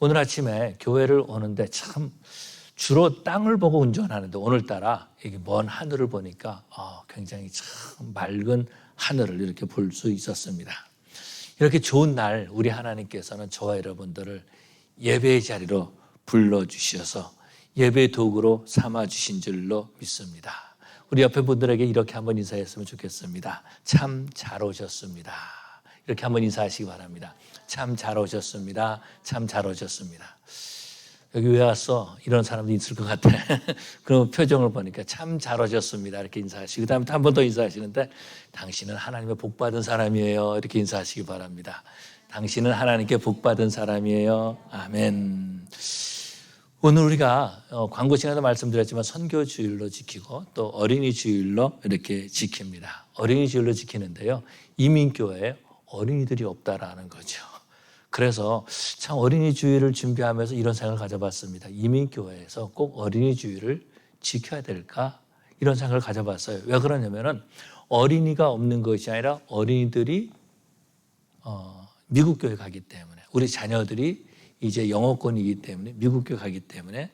오늘 아침에 교회를 오는데 참 주로 땅을 보고 운전하는데 오늘따라 이게 먼 하늘을 보니까 굉장히 참 맑은 하늘을 이렇게 볼 수 있었습니다. 이렇게 좋은 날 우리 하나님께서는 저와 여러분들을 예배의 자리로 불러주셔서 예배 도구로 삼아주신 줄로 믿습니다. 우리 옆에 분들에게 이렇게 한번 인사했으면 좋겠습니다. 참 잘 오셨습니다. 이렇게 한번 인사하시기 바랍니다. 참 잘 오셨습니다. 참 잘 오셨습니다. 여기 왜 왔어? 이런 사람도 있을 것 같아. 그럼 표정을 보니까 참 잘 오셨습니다. 이렇게 인사하시고, 그 다음에 한 번 더 인사하시는데, 당신은 하나님의 복받은 사람이에요. 이렇게 인사하시기 바랍니다. 당신은 하나님께 복받은 사람이에요. 아멘. 오늘 우리가 광고 시간에도 말씀드렸지만 선교 주일로 지키고 또 어린이 주일로 이렇게 지킵니다. 어린이 주일로 지키는데요. 이민교회에 어린이들이 없다라는 거죠. 그래서 참 어린이 주일을 준비하면서 이런 생각을 가져봤습니다. 이민교회에서 꼭 어린이 주일을 지켜야 될까? 이런 생각을 가져봤어요. 왜 그러냐면은 어린이가 없는 것이 아니라 어린이들이 미국 교회 가기 때문에, 우리 자녀들이 이제 영어권이기 때문에 미국 교회 가기 때문에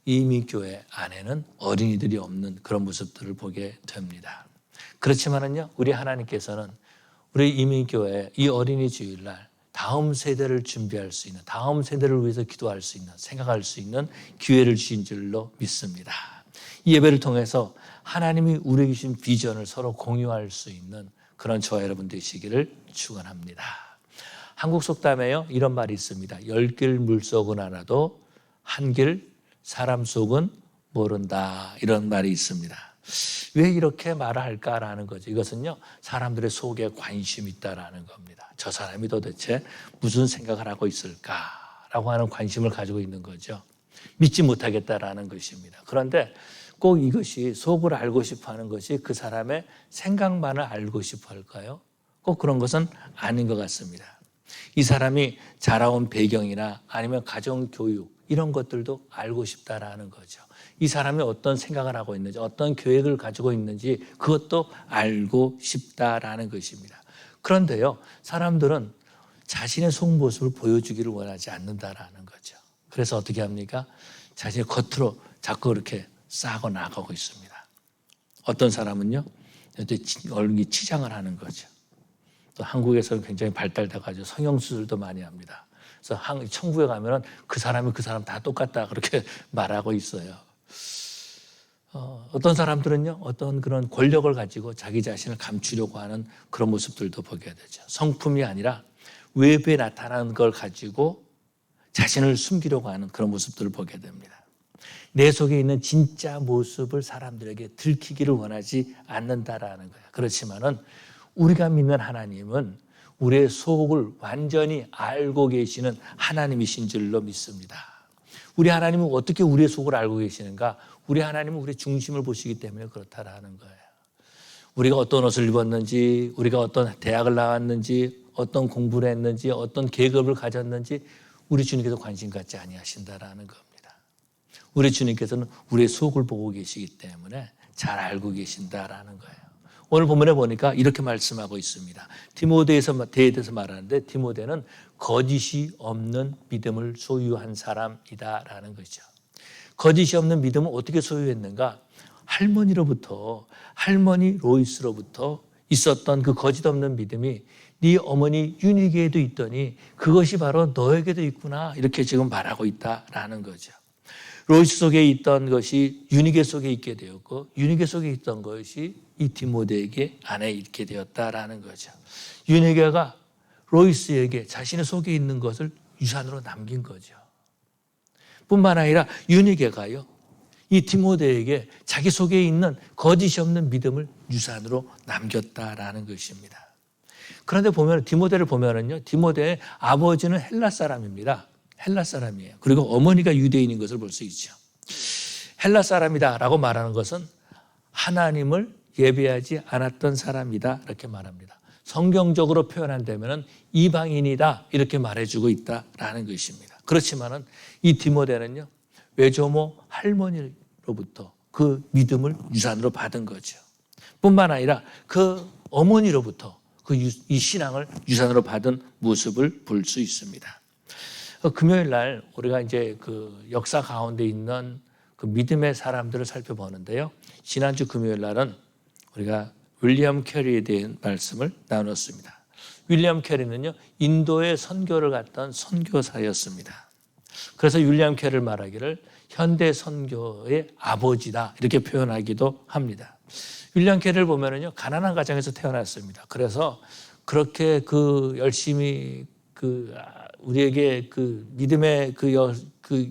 이민교회 안에는 어린이들이 없는 그런 모습들을 보게 됩니다. 그렇지만은요, 우리 하나님께서는 우리 이민교회 이 어린이 주일날 다음 세대를 준비할 수 있는, 다음 세대를 위해서 기도할 수 있는, 생각할 수 있는 기회를 주신 줄로 믿습니다. 이 예배를 통해서 하나님이 우리에게 주신 비전을 서로 공유할 수 있는 그런 저와 여러분 되시기를 축원합니다. 한국 속담에요, 이런 말이 있습니다. 10길 물속은 알아도 한 길 사람 속은 모른다. 이런 말이 있습니다. 왜 이렇게 말을 할까라는 거죠. 이것은요, 사람들의 속에 관심이 있다라는 겁니다. 저 사람이 도대체 무슨 생각을 하고 있을까라고 하는 관심을 가지고 있는 거죠. 믿지 못하겠다라는 것입니다. 그런데 꼭 이것이 속을 알고 싶어 하는 것이 그 사람의 생각만을 알고 싶어 할까요? 꼭 그런 것은 아닌 것 같습니다. 이 사람이 자라온 배경이나 아니면 가정교육 이런 것들도 알고 싶다라는 거죠. 이 사람이 어떤 생각을 하고 있는지, 어떤 계획을 가지고 있는지 그것도 알고 싶다라는 것입니다. 그런데요, 사람들은 자신의 속모습을 보여주기를 원하지 않는다라는 거죠. 그래서 어떻게 합니까? 자신의 겉으로 자꾸 그렇게 싸고 나가고 있습니다. 어떤 사람은요, 얼굴이 치장을 하는 거죠. 또 한국에서는 굉장히 발달돼가지고 성형수술도 많이 합니다. 그래서 천국에 가면은 그 사람이 그 사람 다 똑같다 그렇게 말하고 있어요. 어떤 사람들은요, 어떤 그런 권력을 가지고 자기 자신을 감추려고 하는 그런 모습들도 보게 되죠. 성품이 아니라 외부에 나타나는 걸 가지고 자신을 숨기려고 하는 그런 모습들을 보게 됩니다. 내 속에 있는 진짜 모습을 사람들에게 들키기를 원하지 않는다라는 거예요. 그렇지만은 우리가 믿는 하나님은 우리의 속을 완전히 알고 계시는 하나님이신 줄로 믿습니다. 우리 하나님은 어떻게 우리의 속을 알고 계시는가? 우리 하나님은 우리의 중심을 보시기 때문에 그렇다라는 거예요. 우리가 어떤 옷을 입었는지, 우리가 어떤 대학을 나왔는지, 어떤 공부를 했는지, 어떤 계급을 가졌는지 우리 주님께서 관심 갖지 아니하신다라는 겁니다. 우리 주님께서는 우리의 속을 보고 계시기 때문에 잘 알고 계신다라는 거예요. 오늘 본문에 보니까 이렇게 말씀하고 있습니다. 디모데에 대해서 말하는데 디모데는 거짓이 없는 믿음을 소유한 사람이다라는 거죠. 거짓이 없는 믿음은 어떻게 소유했는가? 할머니 로이스로부터 있었던 그 거짓 없는 믿음이 네 어머니 유니게에도 있더니 그것이 바로 너에게도 있구나 이렇게 지금 말하고 있다라는 거죠. 로이스 속에 있던 것이 유니게 속에 있게 되었고 유니게 속에 있던 것이 이 디모데에게 안에 있게 되었다라는 거죠. 유니게가 로이스에게 자신의 속에 있는 것을 유산으로 남긴 거죠. 뿐만 아니라 유니게가요, 이 디모데에게 자기 속에 있는 거짓이 없는 믿음을 유산으로 남겼다라는 것입니다. 그런데 보면 디모데를 보면은요, 디모데의 아버지는 헬라 사람입니다. 헬라 사람이에요. 그리고 어머니가 유대인인 것을 볼 수 있죠. 헬라 사람이다라고 말하는 것은 하나님을 예배하지 않았던 사람이다 이렇게 말합니다. 성경적으로 표현한다면 이방인이다 이렇게 말해주고 있다라는 것입니다. 그렇지만은 이 디모데는요, 외조모 할머니로부터 그 믿음을 유산으로 받은 거죠. 뿐만 아니라 그 어머니로부터 이 신앙을 유산으로 받은 모습을 볼 수 있습니다. 금요일 날 우리가 이제 그 역사 가운데 있는 그 믿음의 사람들을 살펴보는데요. 지난주 금요일 날은 우리가 윌리엄 캐리에 대한 말씀을 나눴습니다. 윌리엄 캐리는요, 인도에 선교를 갔던 선교사였습니다. 그래서 윌리엄 캐리를 말하기를 현대 선교의 아버지다 이렇게 표현하기도 합니다. 윌리엄 캐리를 보면은요, 가난한 가정에서 태어났습니다. 그래서 그렇게 그 열심히 우리에게 그 믿음의 그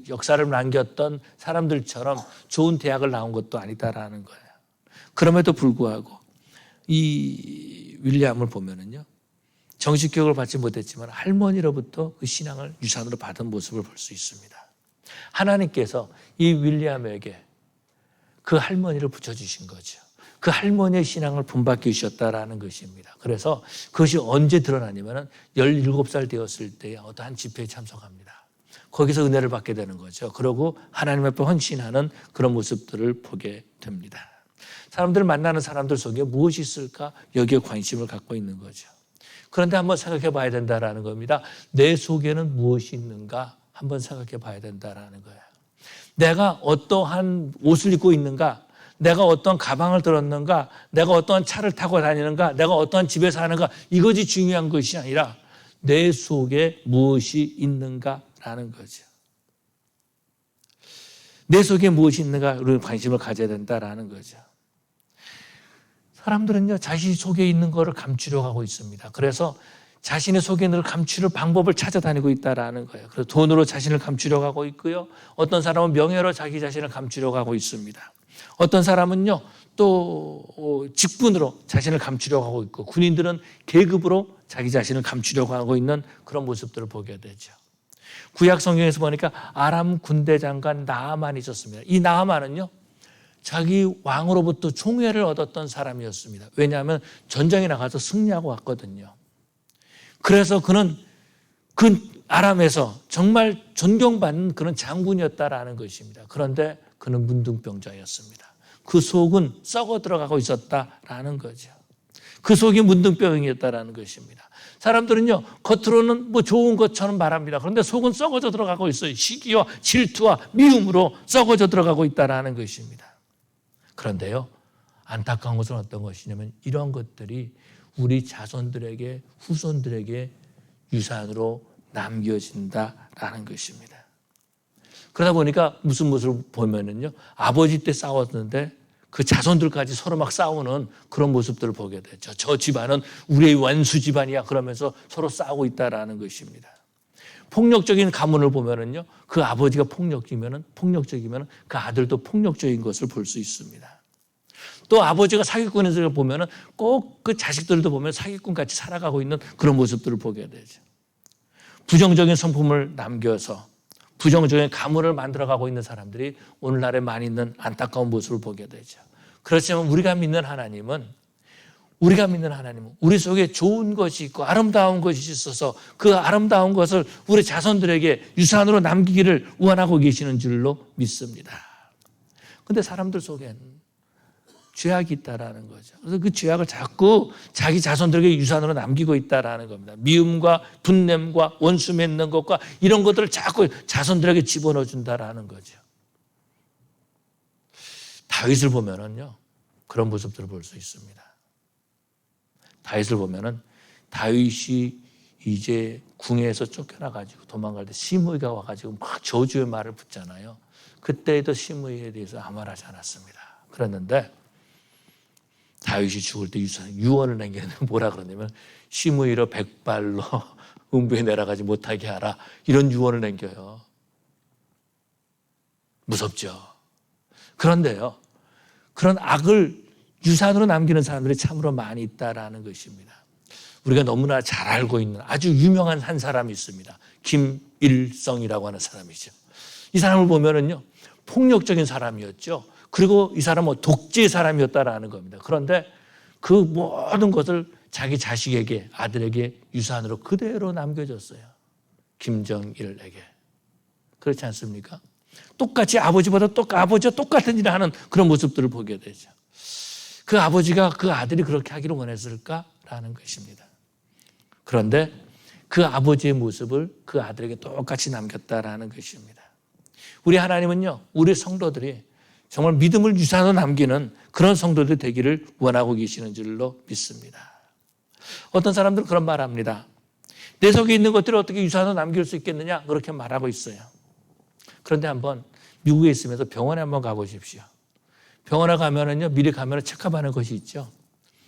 역사를 남겼던 사람들처럼 좋은 대학을 나온 것도 아니다라는 거예요. 그럼에도 불구하고 이 윌리엄을 보면은요, 정식 교육을 받지 못했지만 할머니로부터 그 신앙을 유산으로 받은 모습을 볼 수 있습니다. 하나님께서 이 윌리엄에게 그 할머니를 붙여주신 거죠. 그 할머니의 신앙을 본받게 주셨다라는 것입니다. 그래서 그것이 언제 드러나냐면 17살 되었을 때 어떠한 집회에 참석합니다. 거기서 은혜를 받게 되는 거죠. 그러고 하나님 앞에 헌신하는 그런 모습들을 보게 됩니다. 사람들을 만나는 사람들 속에 무엇이 있을까? 여기에 관심을 갖고 있는 거죠. 그런데 한번 생각해 봐야 된다라는 겁니다. 내 속에는 무엇이 있는가? 한번 생각해 봐야 된다라는 거예요. 내가 어떠한 옷을 입고 있는가? 내가 어떤 가방을 들었는가? 내가 어떠한 차를 타고 다니는가? 내가 어떠한 집에 사는가? 이것이 중요한 것이 아니라 내 속에 무엇이 있는가라는 거죠. 내 속에 무엇이 있는가? 우리는 관심을 가져야 된다라는 거죠. 사람들은요, 자신 속에 있는 것을 감추려고 하고 있습니다. 그래서 자신의 속에 있는 걸 감추는 방법을 찾아다니고 있다라는 거예요. 그래서 돈으로 자신을 감추려고 하고 있고요. 어떤 사람은 명예로 자기 자신을 감추려고 하고 있습니다. 어떤 사람은요, 또 직분으로 자신을 감추려고 하고 있고, 군인들은 계급으로 자기 자신을 감추려고 하고 있는 그런 모습들을 보게 되죠. 구약 성경에서 보니까 아람 군대 장관 나아만이 있었습니다. 이 나아만은요, 자기 왕으로부터 총애를 얻었던 사람이었습니다. 왜냐하면 전장에 나가서 승리하고 왔거든요. 그래서 그는 그 아람에서 정말 존경받는 그런 장군이었다라는 것입니다. 그런데 그는 문둥병자였습니다. 그 속은 썩어 들어가고 있었다라는 거죠. 그 속이 문둥병이었다라는 것입니다. 사람들은요, 겉으로는 뭐 좋은 것처럼 말합니다. 그런데 속은 썩어져 들어가고 있어요. 시기와 질투와 미움으로 썩어져 들어가고 있다라는 것입니다. 그런데요, 안타까운 것은 어떤 것이냐면 이런 것들이 우리 자손들에게, 후손들에게 유산으로 남겨진다라는 것입니다. 그러다 보니까 무슨 모습을 보면은요, 아버지 때 싸웠는데 그 자손들까지 서로 막 싸우는 그런 모습들을 보게 되죠. 저 집안은 우리의 원수 집안이야 그러면서 서로 싸우고 있다라는 것입니다. 폭력적인 가문을 보면은요, 그 아버지가 폭력적이면은 그 아들도 폭력적인 것을 볼 수 있습니다. 또 아버지가 사기꾼에서 보면은 꼭 그 자식들도 보면 사기꾼 같이 살아가고 있는 그런 모습들을 보게 되죠. 부정적인 성품을 남겨서 부정적인 가문을 만들어가고 있는 사람들이 오늘날에 많이 있는 안타까운 모습을 보게 되죠. 그렇지만 우리가 믿는 하나님은 우리 속에 좋은 것이 있고 아름다운 것이 있어서 그 아름다운 것을 우리 자손들에게 유산으로 남기기를 원하고 계시는 줄로 믿습니다. 그런데 사람들 속에는 죄악이 있다라는 거죠. 그래서 그 죄악을 자꾸 자기 자손들에게 유산으로 남기고 있다라는 겁니다. 미움과 분냄과 원수 맺는 것과 이런 것들을 자꾸 자손들에게 집어넣어 준다라는 거죠. 다윗을 보면은요, 그런 모습들을 볼 수 있습니다. 다윗을 보면은 다윗이 이제 궁에서 쫓겨나가지고 도망갈 때 시므이가 와가지고 막 저주의 말을 붙잖아요. 그때에도 시므이에 대해서 아무 말 하지 않았습니다. 그랬는데 다윗이 죽을 때 유언을 남겼는데 뭐라 그러냐면 시므이로 100발로 음부에 내려가지 못하게 하라, 이런 유언을 남겨요. 무섭죠. 그런데요, 그런 악을 유산으로 남기는 사람들이 참으로 많이 있다라는 것입니다. 우리가 너무나 잘 알고 있는 아주 유명한 한 사람이 있습니다. 김일성이라고 하는 사람이죠. 이 사람을 보면은요, 폭력적인 사람이었죠. 그리고 이 사람은 독재의 사람이었다라는 겁니다. 그런데 그 모든 것을 자기 자식에게, 아들에게 유산으로 그대로 남겨줬어요. 김정일에게. 그렇지 않습니까? 똑같이 아버지와 똑같은 일을 하는 그런 모습들을 보게 되죠. 그 아버지가 그 아들이 그렇게 하기를 원했을까라는 것입니다. 그런데 그 아버지의 모습을 그 아들에게 똑같이 남겼다라는 것입니다. 우리 하나님은요, 우리 성도들이 정말 믿음을 유산으로 남기는 그런 성도들 되기를 원하고 계시는 줄로 믿습니다. 어떤 사람들은 그런 말을 합니다. 내 속에 있는 것들을 어떻게 유산으로 남길 수 있겠느냐, 그렇게 말하고 있어요. 그런데 한번 미국에 있으면서 병원에 한번 가보십시오. 병원에 가면은요, 미리 가면은 체크하는 것이 있죠.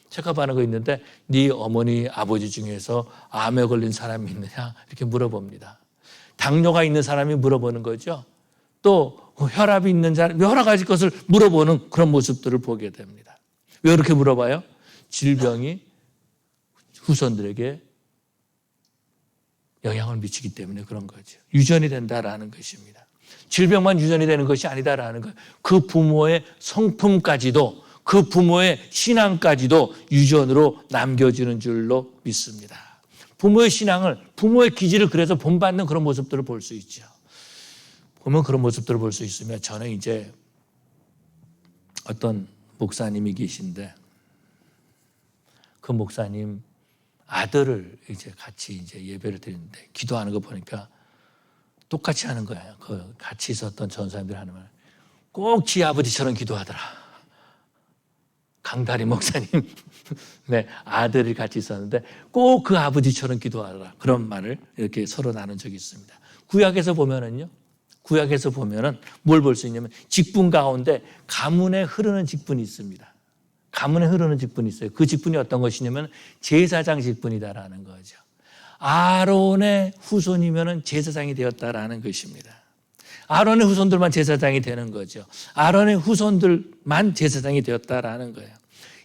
체크하는 거 있는데 네 어머니, 아버지 중에서 암에 걸린 사람이 있느냐 이렇게 물어봅니다. 당뇨가 있는 사람이 물어보는 거죠. 또 혈압이 있는 사람, 여러 가지 것을 물어보는 그런 모습들을 보게 됩니다. 왜 그렇게 물어봐요? 질병이 후손들에게 영향을 미치기 때문에 그런 거죠. 유전이 된다라는 것입니다. 질병만 유전이 되는 것이 아니다라는 것. 그 부모의 성품까지도, 그 부모의 신앙까지도 유전으로 남겨지는 줄로 믿습니다. 부모의 신앙을, 부모의 기질을 그래서 본받는 그런 모습들을 볼 수 있죠. 보면 그런 모습들을 볼 수 있으면 저는 이제 어떤 목사님이 계신데 그 목사님 아들을 이제 같이 이제 예배를 드리는데 기도하는 거 보니까 똑같이 하는 거예요. 그 같이 있었던 전사님들 하는 말. 꼭 지 아버지처럼 기도하더라. 강다리 목사님 네, 아들이 같이 있었는데 꼭 그 아버지처럼 기도하더라. 그런 말을 이렇게 서로 나눈 적이 있습니다. 구약에서 보면은 뭘 볼 수 있냐면 직분 가운데 가문에 흐르는 직분이 있습니다. 가문에 흐르는 직분이 있어요. 그 직분이 어떤 것이냐면 제사장 직분이다라는 거죠. 아론의 후손이면 제사장이 되었다라는 것입니다. 아론의 후손들만 제사장이 되는 거죠. 아론의 후손들만 제사장이 되었다라는 거예요.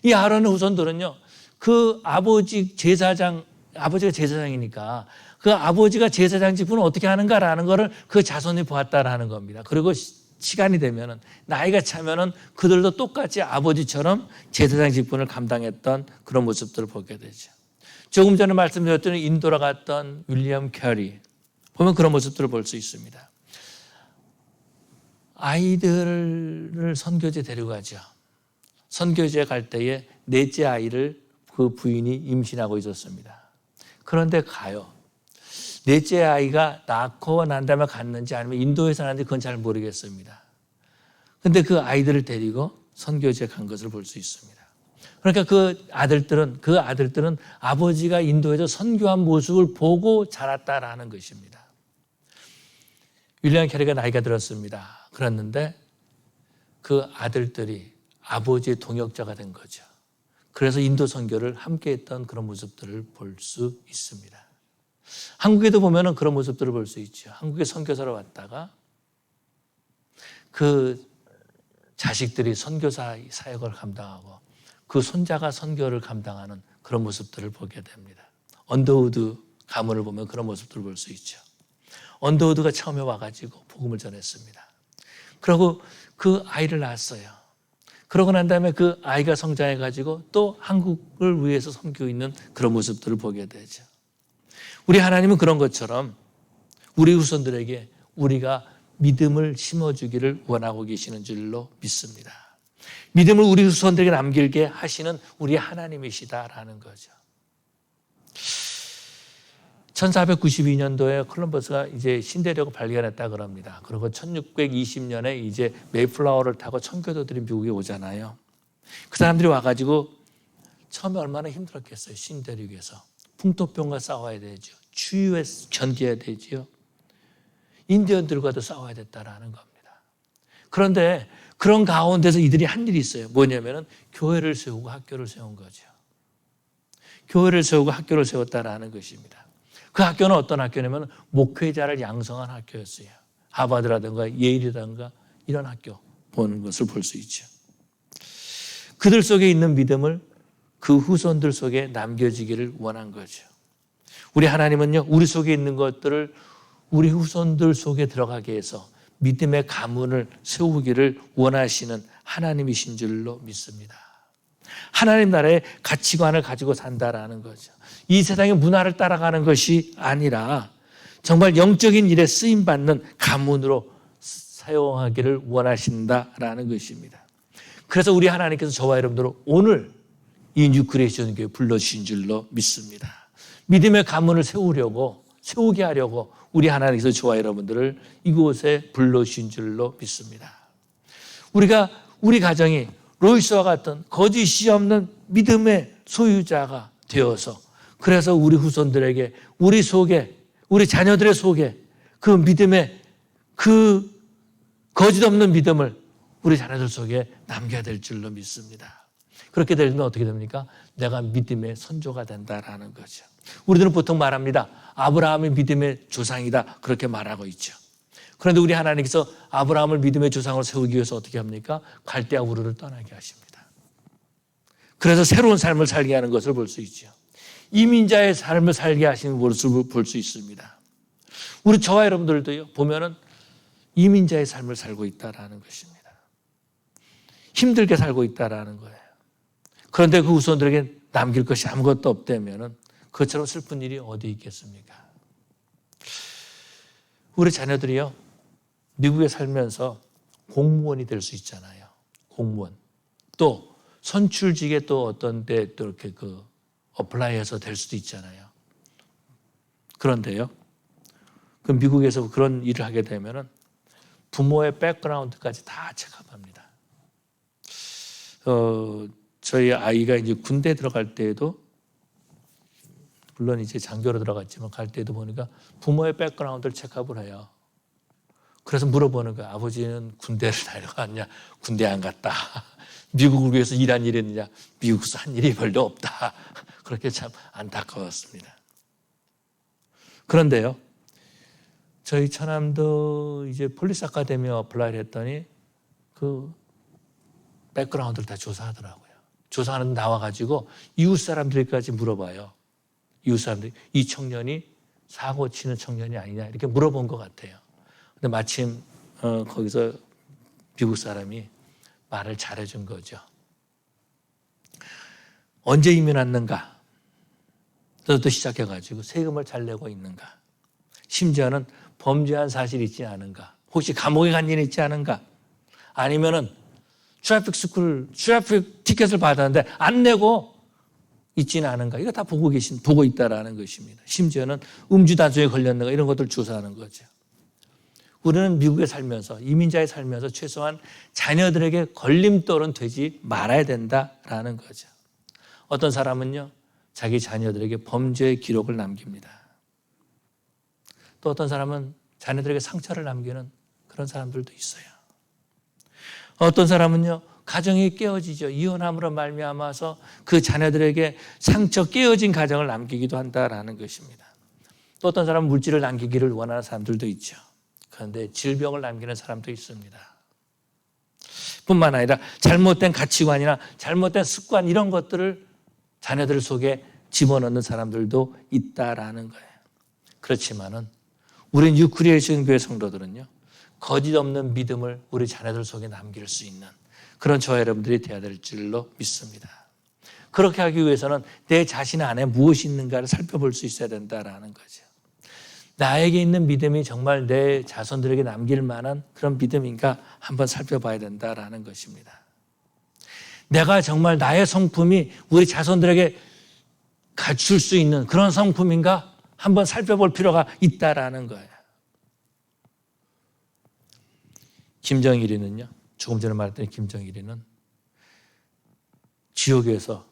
이 아론의 후손들은요, 그 아버지가 제사장이니까 그 아버지가 제사장 직분을 어떻게 하는가라는 것을 그 자손이 보았다라는 겁니다. 그리고 시간이 되면은, 나이가 차면은 그들도 똑같이 아버지처럼 제사장 직분을 감당했던 그런 모습들을 보게 되죠. 조금 전에 말씀드렸던 인도로 갔던 윌리엄 캐리 보면 그런 모습들을 볼 수 있습니다. 아이들을 선교지에 데려가죠. 선교지에 갈 때에 넷째 아이를 그 부인이 임신하고 있었습니다. 그런데 가요. 넷째 아이가 낳고 난 다음에 갔는지 아니면 인도에서 났는지 그건 잘 모르겠습니다. 그런데 그 아이들을 데리고 선교지에 간 것을 볼 수 있습니다. 그러니까 그 아들들은 아버지가 인도에서 선교한 모습을 보고 자랐다라는 것입니다. 윌리엄 캐리가 나이가 들었습니다. 그랬는데 그 아들들이 아버지의 동역자가 된 거죠. 그래서 인도 선교를 함께 했던 그런 모습들을 볼 수 있습니다. 한국에도 보면은 그런 모습들을 볼 수 있죠. 한국에 선교사로 왔다가 그 자식들이 선교사 사역을 감당하고 그 손자가 선교를 감당하는 그런 모습들을 보게 됩니다. 언더우드 가문을 보면 그런 모습들을 볼 수 있죠. 언더우드가 처음에 와가지고 복음을 전했습니다. 그리고 그 아이를 낳았어요. 그러고 난 다음에 그 아이가 성장해가지고 또 한국을 위해서 섬기고 있는 그런 모습들을 보게 되죠. 우리 하나님은 그런 것처럼 우리 후손들에게 우리가 믿음을 심어주기를 원하고 계시는 줄로 믿습니다. 믿음을 우리 후손들에게 남길게 하시는 우리 하나님이시다라는 거죠. 1492년도에 콜럼버스가 이제 신대륙을 발견했다 그럽니다. 그리고 1620년에 이제 메이플라워를 타고 청교도들이 미국에 오잖아요. 그 사람들이 와가지고 처음에 얼마나 힘들었겠어요. 신대륙에서. 풍토병과 싸워야 되죠. 추위에 견뎌야 되죠. 인디언들과도 싸워야 됐다라는 겁니다. 그런데 그런 가운데서 이들이 한 일이 있어요. 뭐냐면은 교회를 세우고 학교를 세운 거죠. 교회를 세우고 학교를 세웠다라는 것입니다. 그 학교는 어떤 학교냐면 목회자를 양성한 학교였어요. 하버드라든가 예일이라든가 이런 학교 보는 것을 볼 수 있죠. 그들 속에 있는 믿음을 그 후손들 속에 남겨지기를 원한 거죠. 우리 하나님은요, 우리 속에 있는 것들을 우리 후손들 속에 들어가게 해서 믿음의 가문을 세우기를 원하시는 하나님이신 줄로 믿습니다. 하나님 나라의 가치관을 가지고 산다라는 거죠. 이 세상의 문화를 따라가는 것이 아니라 정말 영적인 일에 쓰임받는 가문으로 사용하기를 원하신다라는 것입니다. 그래서 우리 하나님께서 저와 여러분들을 오늘 이 뉴크리에이션 교회 불러주신 줄로 믿습니다. 믿음의 가문을 세우게 하려고 우리 하나님께서 저와 여러분들을 이곳에 불러주신 줄로 믿습니다. 우리가 우리 가정이 로이스와 같은 거짓이 없는 믿음의 소유자가 되어서 그래서 우리 후손들에게 우리 속에 우리 자녀들의 속에 그 믿음의 그 거짓 없는 믿음을 우리 자녀들 속에 남겨야 될 줄로 믿습니다. 그렇게 되면 어떻게 됩니까? 내가 믿음의 선조가 된다라는 거죠. 우리들은 보통 말합니다. 아브라함이 믿음의 조상이다. 그렇게 말하고 있죠. 그런데 우리 하나님께서 아브라함을 믿음의 조상으로 세우기 위해서 어떻게 합니까? 갈대아 우르를 떠나게 하십니다. 그래서 새로운 삶을 살게 하는 것을 볼 수 있죠. 이민자의 삶을 살게 하시는 모습을 볼 수 있습니다. 우리 저와 여러분들도요, 보면은 이민자의 삶을 살고 있다라는 것입니다. 힘들게 살고 있다라는 거예요. 그런데 그 후손들에게 남길 것이 아무것도 없다면은 그것처럼 슬픈 일이 어디 있겠습니까? 우리 자녀들이요, 미국에 살면서 공무원이 될 수 있잖아요. 공무원. 또 선출직에 또 어떤 데 또 이렇게 어플라이해서 될 수도 있잖아요. 그런데요, 그 미국에서 그런 일을 하게 되면은 부모의 백그라운드까지 다 체크합니다. 저희 아이가 이제 군대 들어갈 때에도 물론 이제 장교로 들어갔지만 갈 때도 보니까 부모의 백그라운드를 체크업을 해요. 그래서 물어보는 거예요. 아버지는 군대를 다녀갔냐? 군대 안 갔다. 미국을 위해서 일한 일이 있느냐? 미국에서 한 일이 별로 없다. 그렇게 참 안타까웠습니다. 그런데요, 저희 처남도 이제 폴리스 아카데미에 어플라이를 했더니 그 백그라운드를 다 조사하더라고요. 조사하는 나와가지고 이웃 사람들까지 물어봐요. 이웃 사람들이 이 청년이 사고 치는 청년이 아니냐 이렇게 물어본 것 같아요. 근데 마침 거기서 미국 사람이 말을 잘해준 거죠. 언제 이민 왔는가? 또 시작해가지고 세금을 잘 내고 있는가? 심지어는 범죄한 사실이 있지 않은가? 혹시 감옥에 간 일이 있지 않은가? 아니면은 트래픽 티켓을 받았는데 안 내고 있지는 않은가? 이거 다 보고 있다라는 것입니다. 심지어는 음주 단속에 걸렸는가? 이런 것들을 조사하는 거죠. 우리는 미국에 살면서, 이민자에 살면서 최소한 자녀들에게 걸림돌은 되지 말아야 된다라는 거죠. 어떤 사람은요, 자기 자녀들에게 범죄의 기록을 남깁니다. 또 어떤 사람은 자녀들에게 상처를 남기는 그런 사람들도 있어요. 어떤 사람은요, 가정이 깨어지죠. 이혼함으로 말미암아서 그 자녀들에게 상처 깨어진 가정을 남기기도 한다라는 것입니다. 또 어떤 사람은 물질을 남기기를 원하는 사람들도 있죠. 그런데 질병을 남기는 사람도 있습니다. 뿐만 아니라 잘못된 가치관이나 잘못된 습관 이런 것들을 자녀들 속에 집어넣는 사람들도 있다라는 거예요. 그렇지만은 우리 뉴크리에이션 교회 성도들은요, 거짓 없는 믿음을 우리 자녀들 속에 남길 수 있는 그런 저와 여러분들이 되어야 될 줄로 믿습니다. 그렇게 하기 위해서는 내 자신 안에 무엇이 있는가를 살펴볼 수 있어야 된다라는 거죠. 나에게 있는 믿음이 정말 내 자손들에게 남길 만한 그런 믿음인가 한번 살펴봐야 된다라는 것입니다. 내가 정말 나의 성품이 우리 자손들에게 갖출 수 있는 그런 성품인가 한번 살펴볼 필요가 있다라는 거예요. 김정일이는요, 조금 전에 말했던 김정일이는 지옥에서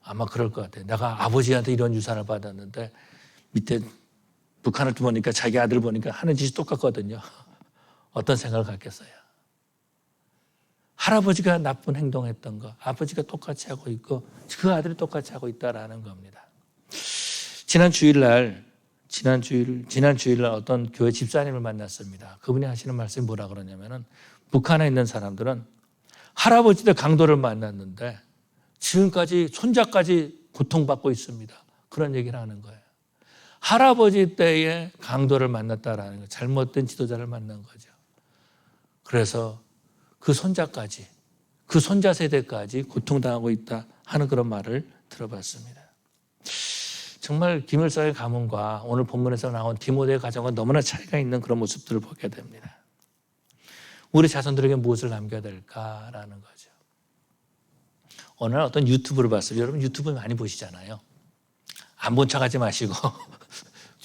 아마 그럴 것 같아요. 내가 아버지한테 이런 유산을 받았는데 밑에 북한을 보니까 자기 아들 보니까 하는 짓이 똑같거든요. 어떤 생각을 갖겠어요? 할아버지가 나쁜 행동했던 거 아버지가 똑같이 하고 있고 그 아들이 똑같이 하고 있다라는 겁니다. 지난 주일날 어떤 교회 집사님을 만났습니다. 그분이 하시는 말씀이 뭐라 그러냐면은 북한에 있는 사람들은 할아버지들 강도를 만났는데 지금까지 손자까지 고통받고 있습니다. 그런 얘기를 하는 거예요. 할아버지 때에 강도를 만났다라는 거, 잘못된 지도자를 만난 거죠. 그래서 그 손자까지, 그 손자 세대까지 고통당하고 있다 하는 그런 말을 들어봤습니다. 정말 김일성의 가문과 오늘 본문에서 나온 디모데의 가정과 너무나 차이가 있는 그런 모습들을 보게 됩니다. 우리 자손들에게 무엇을 남겨야 될까라는 거죠. 어느 날 어떤 유튜브를 봤어요. 여러분 유튜브 많이 보시잖아요. 안 본 척하지 마시고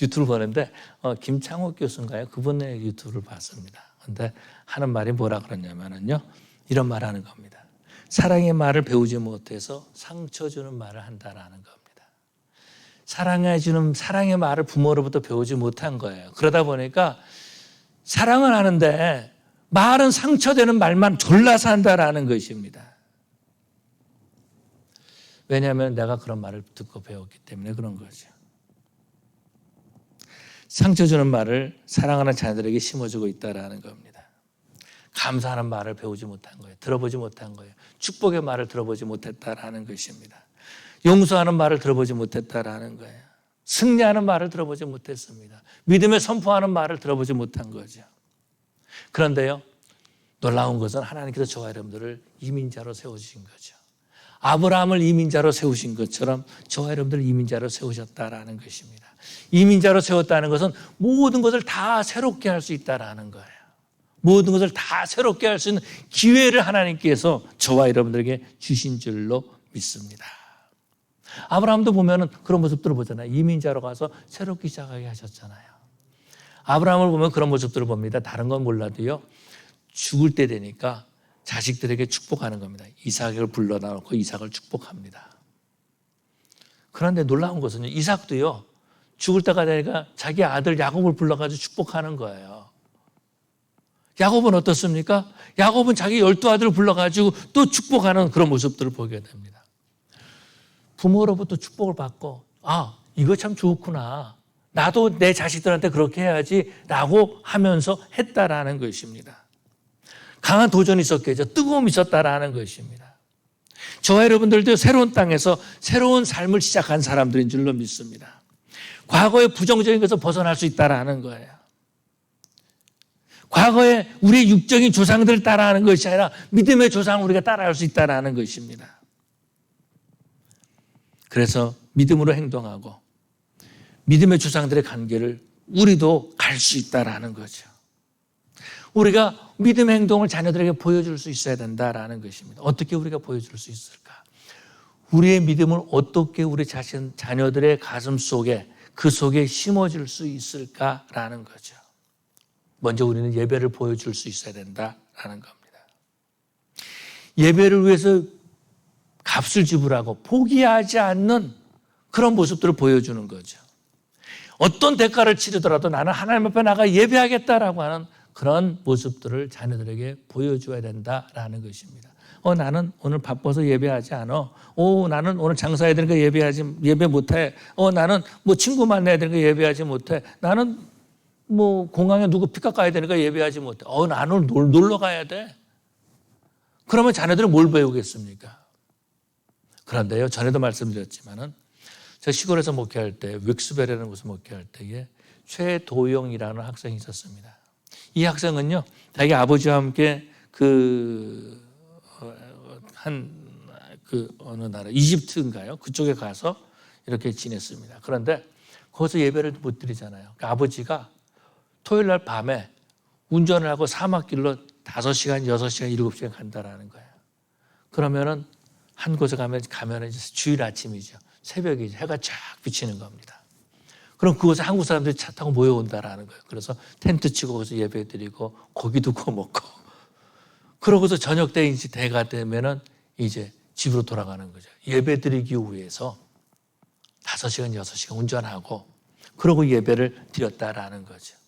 유튜브를 보는데 김창욱 교수인가요? 그분의 유튜브를 봤습니다. 그런데 하는 말이 뭐라 그러냐면요, 이런 말 하는 겁니다. 사랑의 말을 배우지 못해서 상처 주는 말을 한다라는 겁니다. 사랑의 말을 부모로부터 배우지 못한 거예요. 그러다 보니까 사랑을 하는데 말은 상처되는 말만 졸라서 한다라는 것입니다. 왜냐하면 내가 그런 말을 듣고 배웠기 때문에 그런 거죠. 상처 주는 말을 사랑하는 자녀들에게 심어주고 있다라는 겁니다. 감사하는 말을 배우지 못한 거예요. 들어보지 못한 거예요. 축복의 말을 들어보지 못했다라는 것입니다. 용서하는 말을 들어보지 못했다라는 거예요. 승리하는 말을 들어보지 못했습니다. 믿음의 선포하는 말을 들어보지 못한 거죠. 그런데요, 놀라운 것은 하나님께서 저와 여러분들을 이민자로 세우신 거죠. 아브라함을 이민자로 세우신 것처럼 저와 여러분들을 이민자로 세우셨다라는 것입니다. 이민자로 세웠다는 것은 모든 것을 다 새롭게 할 수 있다라는 거예요. 모든 것을 다 새롭게 할 수 있는 기회를 하나님께서 저와 여러분들에게 주신 줄로 믿습니다. 아브라함도 보면은 그런 모습들을 보잖아요. 이민자로 가서 새롭게 시작하게 하셨잖아요. 아브라함을 보면 그런 모습들을 봅니다. 다른 건 몰라도요, 죽을 때 되니까 자식들에게 축복하는 겁니다. 이삭을 불러다 놓고 이삭을 축복합니다. 그런데 놀라운 것은요, 이삭도요, 죽을 때가 되니까 자기 아들 야곱을 불러가지고 축복하는 거예요. 야곱은 어떻습니까? 야곱은 자기 12아들을 불러가지고 또 축복하는 그런 모습들을 보게 됩니다. 부모로부터 축복을 받고, 이거 참 좋구나. 나도 내 자식들한테 그렇게 해야지 라고 하면서 했다라는 것입니다. 강한 도전이 있었겠죠. 뜨거움이 있었다라는 것입니다. 저와 여러분들도 새로운 땅에서 새로운 삶을 시작한 사람들인 줄로 믿습니다. 과거의 부정적인 것에서 벗어날 수 있다라는 거예요. 과거에 우리의 육적인 조상들을 따라하는 것이 아니라 믿음의 조상을 우리가 따라할 수 있다라는 것입니다. 그래서 믿음으로 행동하고 믿음의 조상들의 관계를 우리도 갈 수 있다라는 거죠. 우리가 믿음의 행동을 자녀들에게 보여줄 수 있어야 된다라는 것입니다. 어떻게 우리가 보여줄 수 있을까? 우리의 믿음을 어떻게 우리 자녀들의 가슴 속에, 그 속에 심어줄 수 있을까라는 거죠. 먼저 우리는 예배를 보여줄 수 있어야 된다라는 겁니다. 예배를 위해서 값을 지불하고 포기하지 않는 그런 모습들을 보여주는 거죠. 어떤 대가를 치르더라도 나는 하나님 앞에 나가 예배하겠다라고 하는 그런 모습들을 자녀들에게 보여줘야 된다라는 것입니다. 나는 오늘 바빠서 예배하지 않아. 나는 오늘 장사해야 되니까 예배 못해. 나는 친구 만나야 되니까 예배하지 못해. 나는 공항에 누구 피카 가야 되니까 예배하지 못해. 나는 놀러 가야 돼. 그러면 자녀들은 뭘 배우겠습니까? 그런데요, 전에도 말씀드렸지만은 제가 시골에서 목회할 때, 윅스베리라는 곳에서 목회할 때에 최도영이라는 학생이 있었습니다. 이 학생은요, 자기 아버지와 함께 어느 나라, 이집트인가요? 그쪽에 가서 이렇게 지냈습니다. 그런데 거기서 예배를 못 드리잖아요. 그러니까 아버지가 토요일 날 밤에 운전을 하고 사막길로 5시간, 6시간, 7시간 간다라는 거예요. 그러면은 한 곳에 가면 이제 주일 아침이죠. 새벽이죠. 해가 쫙 비치는 겁니다. 그럼 그곳에 한국 사람들이 차 타고 모여온다라는 거예요. 그래서 텐트 치고 거기서 예배 드리고 고기도 구워 먹고, 그러고서 저녁 때 이제 대가 되면은 이제 집으로 돌아가는 거죠. 예배 드리기 위해서 5시간, 6시간 운전하고 그러고 예배를 드렸다라는 거죠.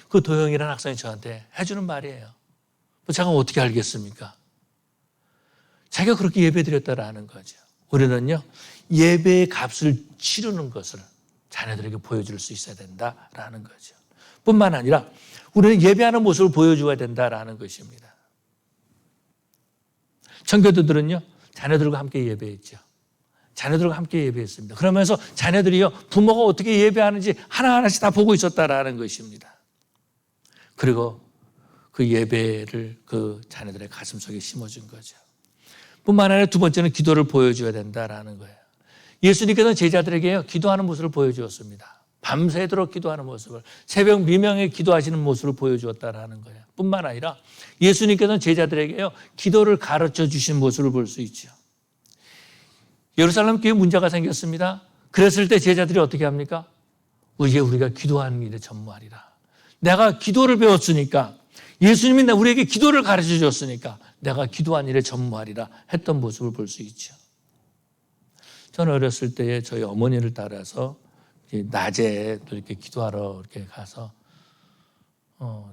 그 도영이라는 학생이 저한테 해주는 말이에요. 제가 어떻게 알겠습니까? 자기가 그렇게 예배 드렸다라는 거죠. 우리는요, 예배의 값을 치르는 것을 자녀들에게 보여줄 수 있어야 된다라는 거죠. 뿐만 아니라 우리는 예배하는 모습을 보여줘야 된다라는 것입니다. 청교도들은요, 자녀들과 함께 예배했죠. 자녀들과 함께 예배했습니다. 그러면서 자녀들이요, 부모가 어떻게 예배하는지 하나하나씩 다 보고 있었다라는 것입니다. 그리고 그 예배를 그 자녀들의 가슴 속에 심어준 거죠. 뿐만 아니라 두 번째는 기도를 보여줘야 된다라는 거예요. 예수님께서는 제자들에게 기도하는 모습을 보여주었습니다. 밤새도록 기도하는 모습을, 새벽 미명에 기도하시는 모습을 보여주었다라는 거예요. 뿐만 아니라 예수님께서는 제자들에게요, 기도를 가르쳐 주신 모습을 볼 수 있죠. 예루살렘 교회에 문제가 생겼습니다. 그랬을 때 제자들이 어떻게 합니까? 이제 우리가 기도하는 일에 전무하리라. 내가 기도를 배웠으니까, 예수님이 우리에게 기도를 가르쳐 줬으니까 내가 기도한 일에 전무하리라 했던 모습을 볼 수 있죠. 저는 어렸을 때에 저희 어머니를 따라서 낮에 또 이렇게 기도하러 이렇게 가서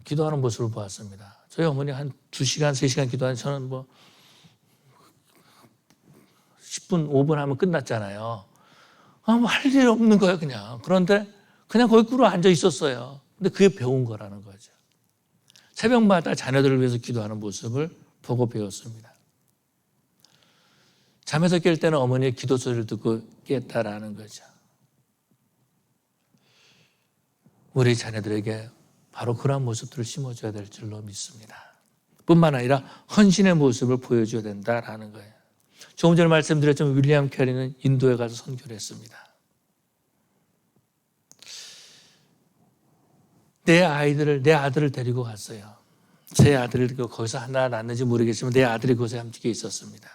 기도하는 모습을 보았습니다. 저희 어머니 한 2시간, 3시간 기도하는, 저는 뭐 10분, 5분 하면 끝났잖아요. 뭐 할 일 없는 거예요, 그냥. 그런데 그냥 거기 꿇어 앉아 있었어요. 근데 그게 배운 거라는 거죠. 새벽마다 자녀들을 위해서 기도하는 모습을 보고 배웠습니다. 잠에서 깰 때는 어머니의 기도 소리를 듣고 깼다라는 거죠. 우리 자녀들에게 바로 그러한 모습들을 심어줘야 될 줄로 믿습니다. 뿐만 아니라 헌신의 모습을 보여줘야 된다라는 거예요. 조금 전에 말씀드렸지만 윌리엄 캐리는 인도에 가서 선교를 했습니다. 내 아들을 데리고 갔어요. 제 아들을 거기서 하나 낳는지 모르겠지만 내 아들이 그곳에 함께 있었습니다.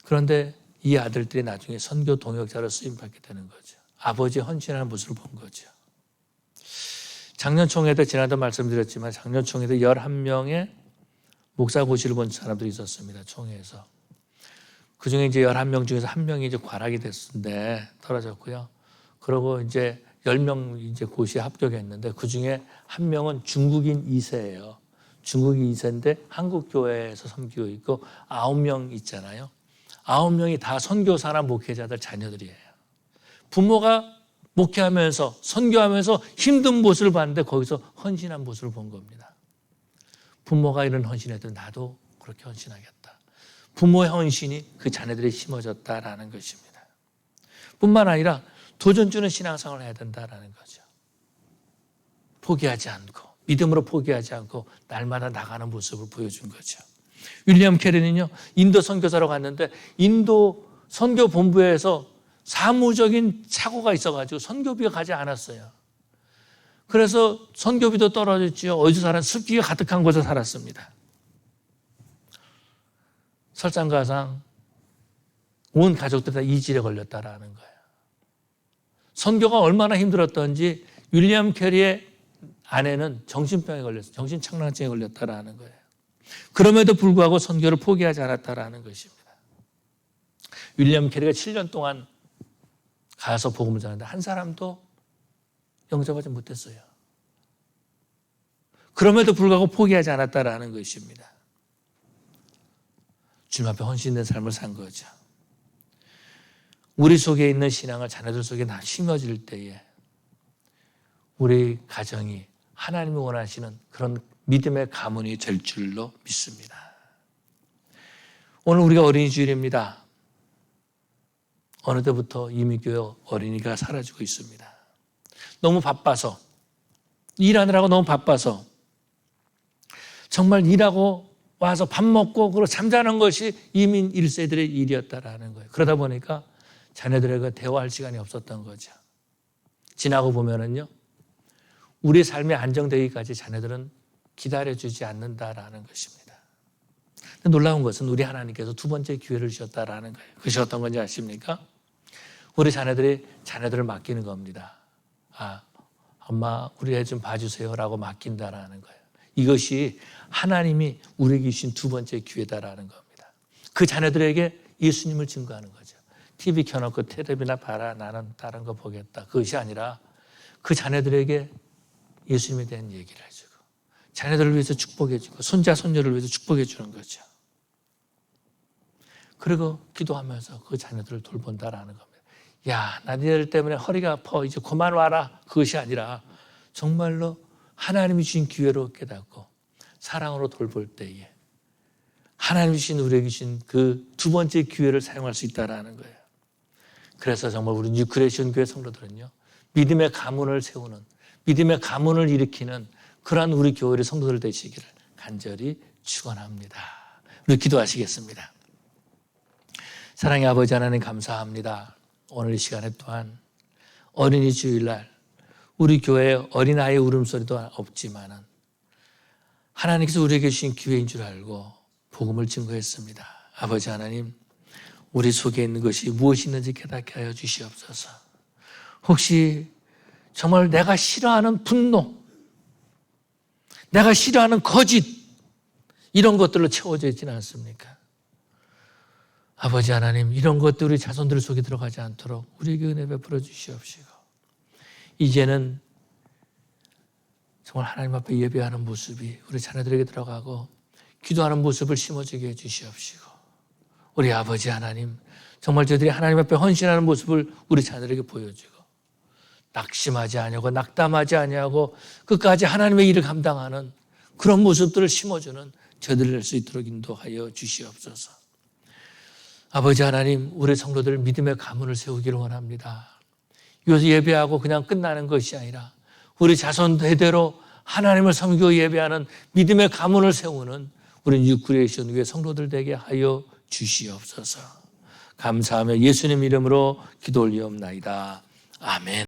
그런데 이 아들들이 나중에 선교 동역자로 쓰임받게 되는 거죠. 아버지의 헌신하는 모습을 본 거죠. 작년 총회 때 지난번에 말씀드렸지만 작년 총회 때 11명의 목사 고시를 본 사람들이 있었습니다. 총회에서. 그중에 이제 11명 중에서 1명이 이제 과락이 됐는데 떨어졌고요. 그러고 이제 10명 이제 고시에 합격했는데 그중에 1명은 중국인 2세예요. 중국인 2세인데 한국 교회에서 섬기고 있고 9명 있잖아요. 9명이 다 선교사나 목회자들 자녀들이에요. 부모가 목회하면서 선교하면서 힘든 모습을 봤는데 거기서 헌신한 모습을 본 겁니다. 부모가 이런 헌신했던 나도 그렇게 헌신하겠다. 부모의 헌신이 그 자녀들이 심어졌다라는 것입니다. 뿐만 아니라 도전주는 신앙생활을 해야 된다라는 거죠. 포기하지 않고 믿음으로 포기하지 않고 날마다 나가는 모습을 보여준 거죠. 윌리엄 캐리는요, 인도 선교사로 갔는데 인도 선교 본부에서 사무적인 착오가 있어가지고 선교비가 가지 않았어요. 그래서 선교비도 떨어졌지요. 어디서 살았? 습기가 가득한 곳에 살았습니다. 설상가상 온 가족들이 다 이질에 걸렸다라는 거예요. 선교가 얼마나 힘들었던지 윌리엄 캐리의 아내는 정신병에 걸렸어요. 정신착란증에 걸렸다라는 거예요. 그럼에도 불구하고 선교를 포기하지 않았다라는 것입니다. 윌리엄 캐리가 7년 동안 가서 복음을 전하는데 한 사람도 영접하지 못했어요. 그럼에도 불구하고 포기하지 않았다라는 것입니다. 주님 앞에 헌신된 삶을 산 거죠. 우리 속에 있는 신앙을 자녀들 속에 다 심어질 때에 우리 가정이 하나님이 원하시는 그런 믿음의 가문이 될 줄로 믿습니다. 오늘 우리가 어린이 주일입니다. 어느 때부터 이미 교회 어린이가 사라지고 있습니다. 너무 바빠서, 일하느라고 너무 바빠서 정말 일하고 와서 밥 먹고 그리고 잠자는 것이 이민 1세들의 일이었다라는 거예요. 그러다 보니까 자녀들에게 대화할 시간이 없었던 거죠. 지나고 보면은요, 우리 삶이 안정되기까지 자녀들은 기다려주지 않는다라는 것입니다. 근데 놀라운 것은 우리 하나님께서 두 번째 기회를 주셨다라는 거예요. 그것이 어떤 건지 아십니까? 우리 자녀들이 자녀들을 맡기는 겁니다. 엄마 우리 애 좀 봐주세요라고 맡긴다라는 거예요. 이것이 하나님이 우리에게 주신 두 번째 기회다라는 겁니다. 그 자녀들에게 예수님을 증거하는 거죠. TV 켜놓고 텔레비나 봐라, 나는 다른 거 보겠다. 그것이 아니라 그 자녀들에게 예수님에 대한 얘기를 해주고 자녀들을 위해서 축복해주고 손자, 손녀를 위해서 축복해주는 거죠. 그리고 기도하면서 그 자녀들을 돌본다라는 겁니다. 야, 나 니들 때문에 허리가 아파. 이제 그만 와라. 그것이 아니라 정말로 하나님이 주신 기회로 깨닫고 사랑으로 돌볼 때에 하나님이 주신 우리에게 주신 그 두 번째 기회를 사용할 수 있다는 거예요. 그래서 정말 우리 뉴크레이션 교회 성도들은요, 믿음의 가문을 세우는, 믿음의 가문을 일으키는 그러한 우리 교회의 성도들 되시기를 간절히 축원합니다. 우리 기도하시겠습니다. 사랑의 아버지 하나님 감사합니다. 오늘 이 시간에 또한 어린이 주일날 우리 교회에 어린아이의 울음소리도 없지만은 하나님께서 우리에게 주신 기회인 줄 알고 복음을 증거했습니다. 아버지 하나님, 우리 속에 있는 것이 무엇이 있는지 깨닫게 하여 주시옵소서. 혹시 정말 내가 싫어하는 분노, 내가 싫어하는 거짓, 이런 것들로 채워져 있지는 않습니까? 아버지 하나님, 이런 것들이 우리 자손들 속에 들어가지 않도록 우리에게 은혜 베풀어 주시옵시고, 이제는 정말 하나님 앞에 예배하는 모습이 우리 자녀들에게 들어가고 기도하는 모습을 심어주게 해주시옵시고, 우리 아버지 하나님, 정말 저들이 하나님 앞에 헌신하는 모습을 우리 자녀들에게 보여주고, 낙심하지 아니하고 낙담하지 아니하고 끝까지 하나님의 일을 감당하는 그런 모습들을 심어주는 저들이 될 수 있도록 인도하여 주시옵소서. 아버지 하나님, 우리 성도들 믿음의 가문을 세우기를 원합니다. 이것을 예배하고 그냥 끝나는 것이 아니라 우리 자손 대대로 하나님을 섬기고 예배하는 믿음의 가문을 세우는 우리 뉴크리에이션 위의 성도들 되게 하여 주시옵소서. 감사하며 예수님 이름으로 기도 올리옵나이다. 아멘.